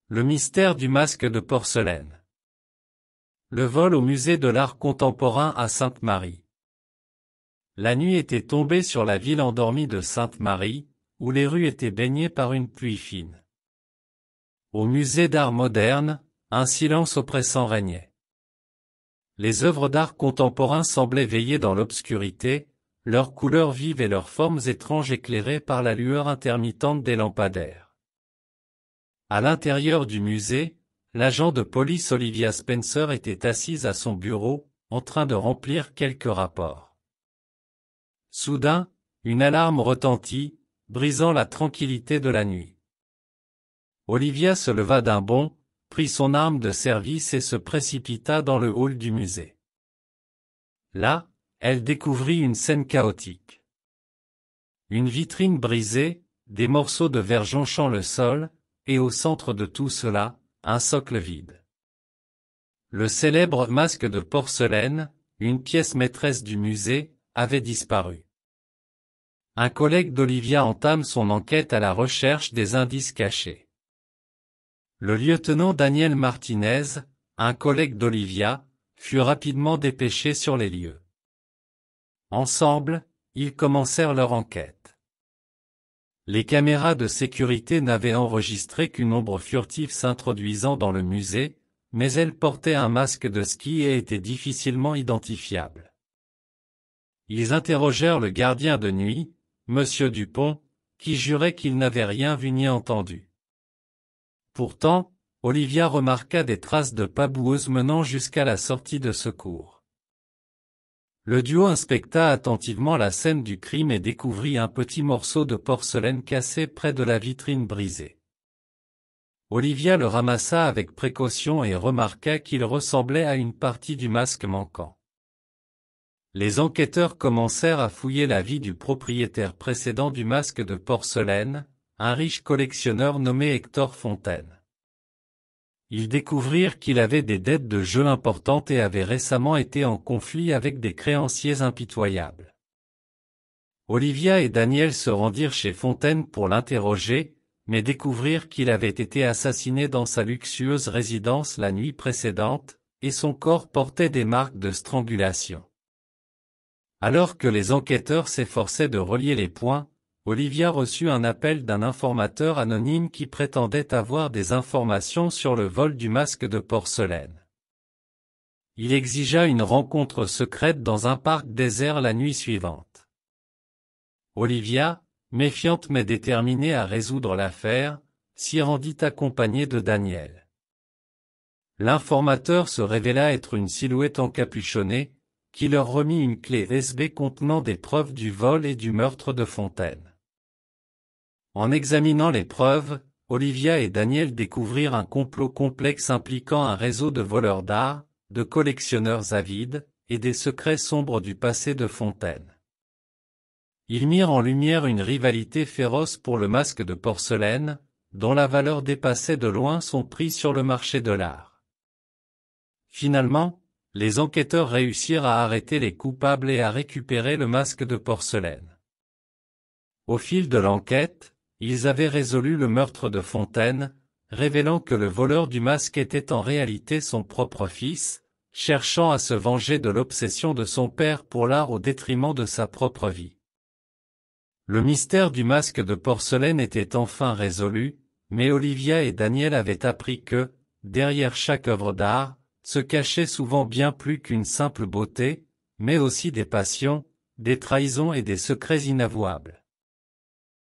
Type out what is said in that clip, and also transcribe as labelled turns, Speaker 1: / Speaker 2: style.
Speaker 1: Le mystère du masque de porcelaine. Le vol au musée de l'art contemporain à Sainte-Marie. La nuit était tombée sur la ville endormie de Sainte-Marie, où les rues étaient baignées par une pluie fine. Au musée d'art moderne, un silence oppressant régnait. Les œuvres d'art contemporain semblaient veiller dans l'obscurité, leurs couleurs vives et leurs formes étranges éclairées par la lueur intermittente des lampadaires. À l'intérieur du musée, l'agent de police Olivia Spencer était assise à son bureau, en train de remplir quelques rapports. Soudain, une alarme retentit, brisant la tranquillité de la nuit. Olivia se leva d'un bond, prit son arme de service et se précipita dans le hall du musée. Là, elle découvrit une scène chaotique. Une vitrine brisée, des morceaux de verre jonchant le sol, et au centre de tout cela, un socle vide. Le célèbre masque de porcelaine, une pièce maîtresse du musée, avait disparu. Un collègue d'Olivia entame son enquête à la recherche des indices cachés. Le lieutenant Daniel Martinez, un collègue d'Olivia, fut rapidement dépêché sur les lieux. Ensemble, ils commencèrent leur enquête. Les caméras de sécurité n'avaient enregistré qu'une ombre furtive s'introduisant dans le musée, mais elle portait un masque de ski et était difficilement identifiable. Ils interrogèrent le gardien de nuit, Monsieur Dupont, qui jurait qu'il n'avait rien vu ni entendu. Pourtant, Olivia remarqua des traces de pas boueuses menant jusqu'à la sortie de secours. Le duo inspecta attentivement la scène du crime et découvrit un petit morceau de porcelaine cassé près de la vitrine brisée. Olivia le ramassa avec précaution et remarqua qu'il ressemblait à une partie du masque manquant. Les enquêteurs commencèrent à fouiller la vie du propriétaire précédent du masque de porcelaine, un riche collectionneur nommé Hector Fontaine. Ils découvrirent qu'il avait des dettes de jeu importantes et avait récemment été en conflit avec des créanciers impitoyables. Olivia et Daniel se rendirent chez Fontaine pour l'interroger, mais découvrirent qu'il avait été assassiné dans sa luxueuse résidence la nuit précédente, et son corps portait des marques de strangulation. Alors que les enquêteurs s'efforçaient de relier les points, Olivia reçut un appel d'un informateur anonyme qui prétendait avoir des informations sur le vol du masque de porcelaine. Il exigea une rencontre secrète dans un parc désert la nuit suivante. Olivia, méfiante mais déterminée à résoudre l'affaire, s'y rendit accompagnée de Daniel. L'informateur se révéla être une silhouette encapuchonnée, qui leur remit une clé USB contenant des preuves du vol et du meurtre de Fontaine. En examinant les preuves, Olivia et Daniel découvrirent un complot complexe impliquant un réseau de voleurs d'art, de collectionneurs avides, et des secrets sombres du passé de Fontaine. Ils mirent en lumière une rivalité féroce pour le masque de porcelaine, dont la valeur dépassait de loin son prix sur le marché de l'art. Finalement, les enquêteurs réussirent à arrêter les coupables et à récupérer le masque de porcelaine. Au fil de l'enquête, ils avaient résolu le meurtre de Fontaine, révélant que le voleur du masque était en réalité son propre fils, cherchant à se venger de l'obsession de son père pour l'art au détriment de sa propre vie. Le mystère du masque de porcelaine était enfin résolu, mais Olivia et Daniel avaient appris que, derrière chaque œuvre d'art, se cachait souvent bien plus qu'une simple beauté, mais aussi des passions, des trahisons et des secrets inavouables.